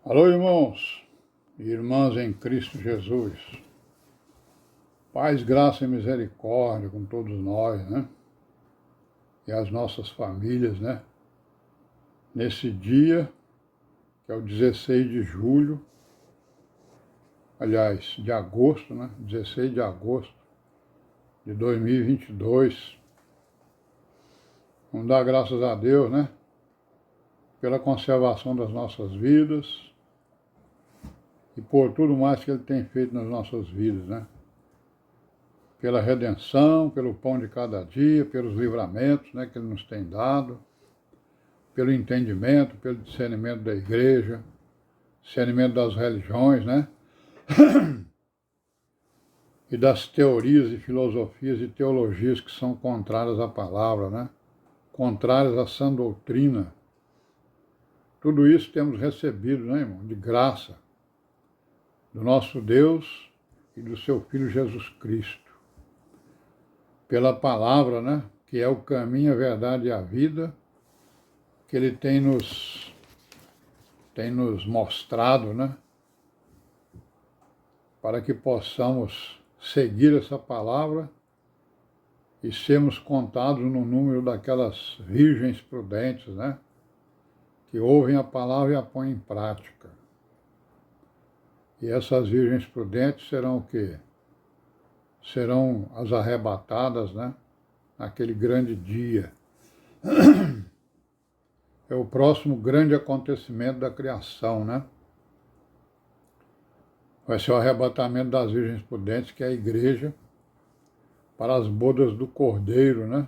Alô, irmãos e irmãs em Cristo Jesus. Paz, graça e misericórdia com todos nós, né? E as nossas famílias, né? Nesse dia, que é o 16 de julho, aliás, de agosto, né? 16 de agosto de 2022. Vamos dar graças a Deus, né? Pela conservação das nossas vidas e por tudo mais que Ele tem feito nas nossas vidas, né? Pela redenção, pelo pão de cada dia, pelos livramentos, né, que Ele nos tem dado, pelo entendimento, pelo discernimento da igreja, discernimento das religiões, né, e das teorias e filosofias e teologias que são contrárias à palavra, né, contrárias à sã doutrina. Tudo isso temos recebido, né, irmão, de graça do nosso Deus e do seu Filho Jesus Cristo. Pela palavra, né, que é o caminho, a verdade e a vida, que Ele tem nos mostrado, né, para que possamos seguir essa palavra e sermos contados no número daquelas virgens prudentes, né, que ouvem a palavra e a põem em prática. E essas virgens prudentes serão o quê? Serão as arrebatadas, né, naquele grande dia. É o próximo grande acontecimento da criação, né? Vai ser o arrebatamento das virgens prudentes, que é a igreja, para as bodas do Cordeiro, né?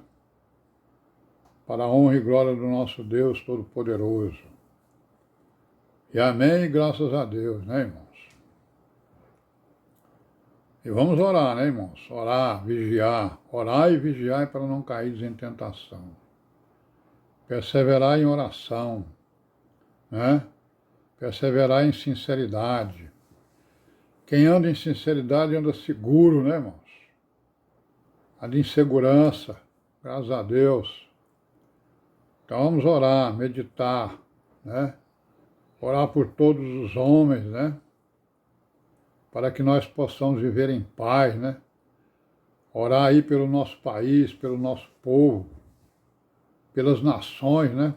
Para a honra e glória do nosso Deus Todo-Poderoso. E amém, graças a Deus, né, irmãos? E vamos orar, né, irmãos? Orar, vigiar. Orar e vigiar para não cair em tentação. Perseverar em oração, né? Perseverar em sinceridade. Quem anda em sinceridade anda seguro, né, irmãos? Anda em segurança, graças a Deus. Então vamos orar, meditar, né? Orar por todos os homens, né? Para que nós possamos viver em paz, né? Orar aí pelo nosso país, pelo nosso povo, pelas nações, né?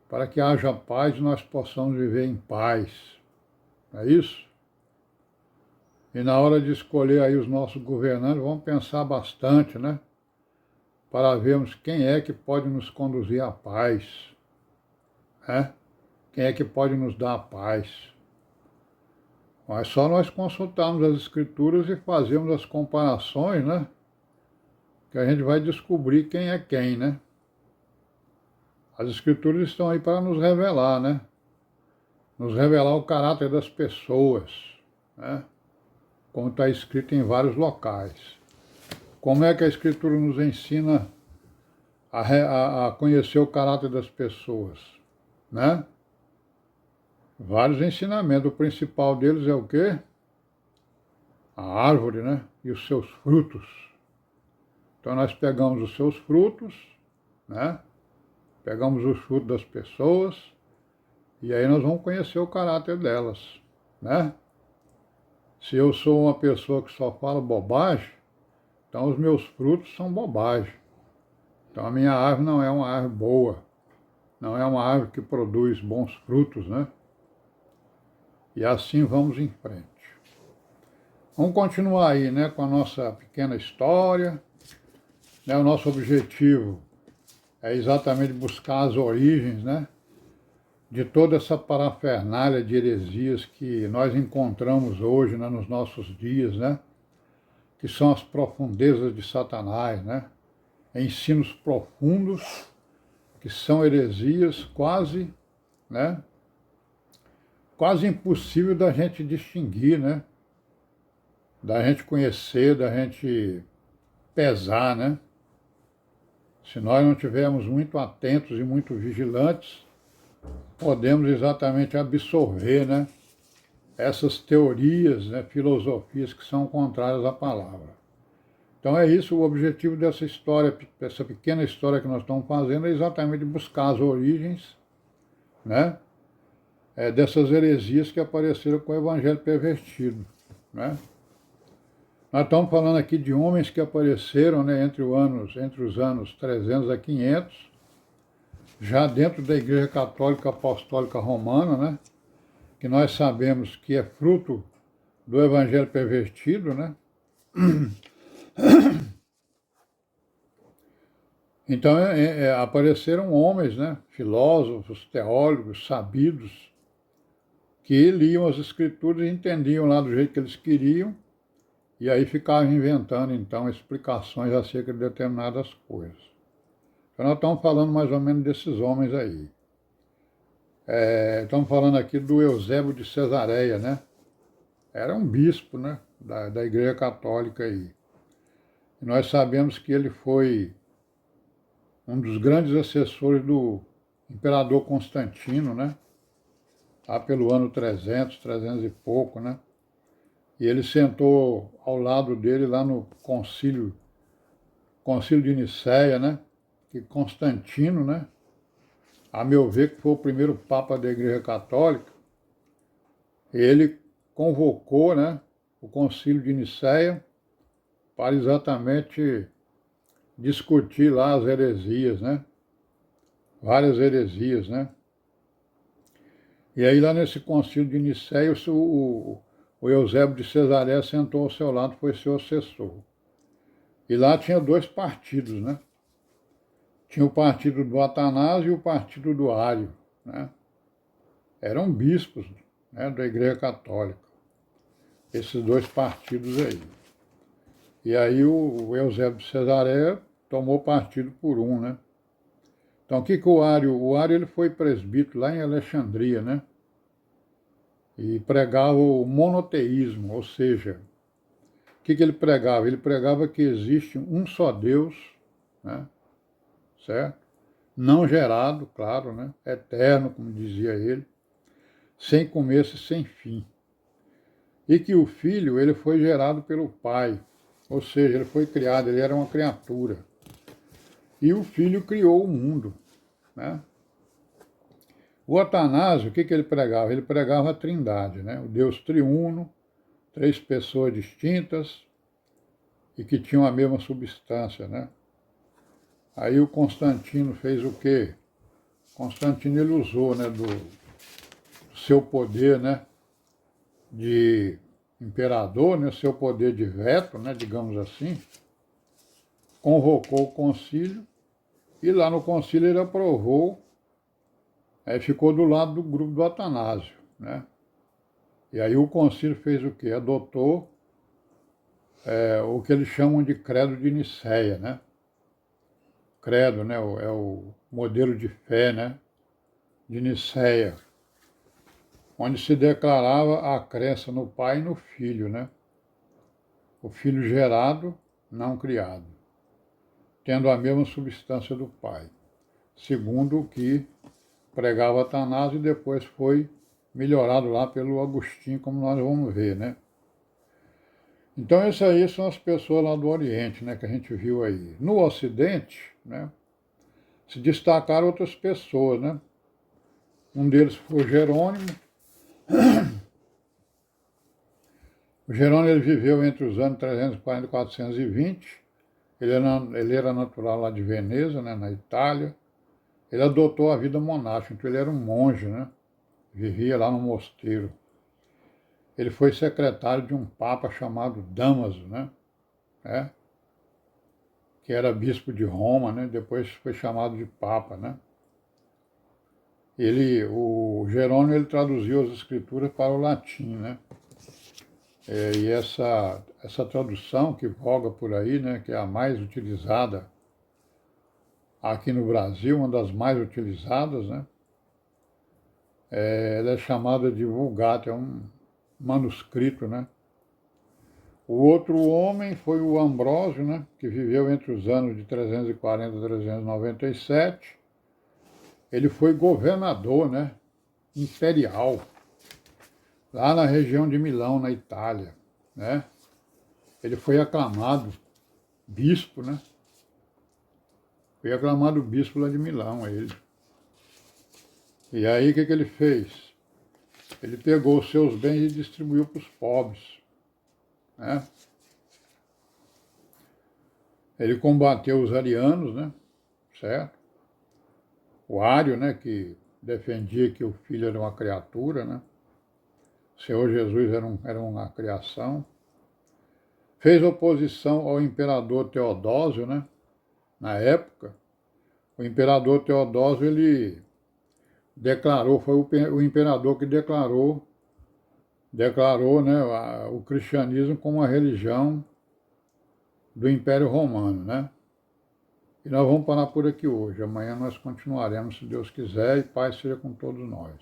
Para que haja paz e nós possamos viver em paz. Não é isso? E na hora de escolher aí os nossos governantes, vamos pensar bastante, né? Para vermos quem é que pode nos conduzir à paz, né? Quem é que pode nos dar a paz. Mas só nós consultarmos as Escrituras e fazermos as comparações, né? Que a gente vai descobrir quem é quem, né? As Escrituras estão aí para nos revelar, né? Nos revelar o caráter das pessoas, né? Como está escrito em vários locais. Como é que a Escritura nos ensina a conhecer o caráter das pessoas, né? Vários ensinamentos. O principal deles é o quê? A árvore, né? E os seus frutos. Então nós pegamos os seus frutos, né? Pegamos os frutos das pessoas e aí nós vamos conhecer o caráter delas, né? Se eu sou uma pessoa que só fala bobagem, então os meus frutos são bobagem. Então a minha árvore não é uma árvore boa, não é uma árvore que produz bons frutos, né? E assim vamos em frente. Vamos continuar aí, né, com a nossa pequena história, né? O nosso objetivo é exatamente buscar as origens, né, de toda essa parafernália de heresias que nós encontramos hoje, né, nos nossos dias, né, que são as profundezas de Satanás, né, ensinos profundos, que são heresias quase, né, quase impossível da gente distinguir, né, da gente conhecer, da gente pesar, né. Se nós não estivermos muito atentos e muito vigilantes, podemos exatamente absorver, né, essas teorias, né, filosofias que são contrárias à palavra. Então é isso, o objetivo dessa história, dessa pequena história que nós estamos fazendo, é exatamente buscar as origens, né, dessas heresias que apareceram com o evangelho pervertido, né? Nós estamos falando aqui de homens que apareceram, né, entre os anos 300 a 500, já dentro da Igreja Católica Apostólica Romana, né, que nós sabemos que é fruto do evangelho pervertido, né? Então apareceram homens, né, filósofos, teólogos, sabidos, que liam as escrituras e entendiam lá do jeito que eles queriam, e aí ficavam inventando, então, explicações acerca de determinadas coisas. Então nós estamos falando mais ou menos desses homens aí. Estamos falando aqui do Eusébio de Cesareia, né? Era um bispo, né, da Igreja Católica aí. E nós sabemos que ele foi um dos grandes assessores do imperador Constantino, né? Lá pelo ano 300, 300 e pouco, né? E ele sentou ao lado dele lá no concílio de Nicéia, né? Que Constantino, né? A meu ver, que foi o primeiro papa da Igreja Católica, ele convocou, né, o concílio de Nicéia para exatamente discutir lá as heresias, né? Várias heresias, né? E aí lá nesse concílio de Nicéia, o Eusébio de Cesareia sentou ao seu lado, foi seu assessor. E lá tinha dois partidos, né? Tinha o partido do Atanásio e o partido do Ário, né? Eram bispos, né, da Igreja Católica, esses dois partidos aí. E aí o Eusébio de Cesareia tomou partido por um, né? Então o que o Ário... O Ário ele foi presbítero lá em Alexandria, né? E pregava o monoteísmo, ou seja, o que ele pregava? Ele pregava que existe um só Deus, né? Certo? Não gerado, claro, né? Eterno, como dizia ele, sem começo e sem fim. E que o Filho, ele foi gerado pelo Pai, ou seja, ele foi criado, ele era uma criatura. E o Filho criou o mundo, né? O Atanásio, o que ele pregava? Ele pregava a Trindade, né? O Deus triuno, três pessoas distintas e que tinham a mesma substância, né? Aí o Constantino fez o quê? Constantino ele usou, né, do seu poder, né, de imperador, né, seu poder de veto, né, digamos assim, convocou o concílio e lá no concílio ele aprovou, ficou do lado do grupo do Atanásio, né? E aí o concílio fez o quê? Adotou o que eles chamam de credo de Nicéia, né? Credo, né, é o modelo de fé, né, de Nicéia, onde se declarava a crença no Pai e no Filho, né? O Filho gerado, não criado, tendo a mesma substância do Pai, segundo o que pregava Atanásio e depois foi melhorado lá pelo Agostinho, como nós vamos ver, né? Então essas aí são as pessoas lá do Oriente, né, que a gente viu aí. No Ocidente, né, se destacaram outras pessoas, né? Um deles foi o Jerônimo. O Jerônimo ele viveu entre os anos 340 e 420. Ele era natural lá de Veneza, né, na Itália. Ele adotou a vida monástica, então ele era um monge, né? Vivia lá no mosteiro. Ele foi secretário de um papa chamado Damaso, né? Que era bispo de Roma, né? Depois foi chamado de papa, né? O Jerônimo ele traduziu as escrituras para o latim, né? E essa tradução que voga por aí, né, que é a mais utilizada aqui no Brasil, uma das mais utilizadas, né? Ela é chamada de Vulgata, é um manuscrito, né? O outro homem foi o Ambrósio, né, que viveu entre os anos de 340 e 397. Ele foi governador, né, imperial, lá na região de Milão, na Itália, né? Ele foi aclamado bispo, né? Foi aclamado bispo lá de Milão, ele. E aí o que ele fez? Ele pegou os seus bens e distribuiu para os pobres, né? Ele combateu os arianos, né? Certo? O Ário, né, que defendia que o filho era uma criatura, né? O Senhor Jesus era uma criação. Fez oposição ao imperador Teodósio, né? Na época, o imperador Teodósio, ele declarou, foi o imperador que declarou, né, o cristianismo como uma religião do Império Romano, né? E nós vamos parar por aqui hoje. Amanhã nós continuaremos, se Deus quiser, e paz seja com todos nós.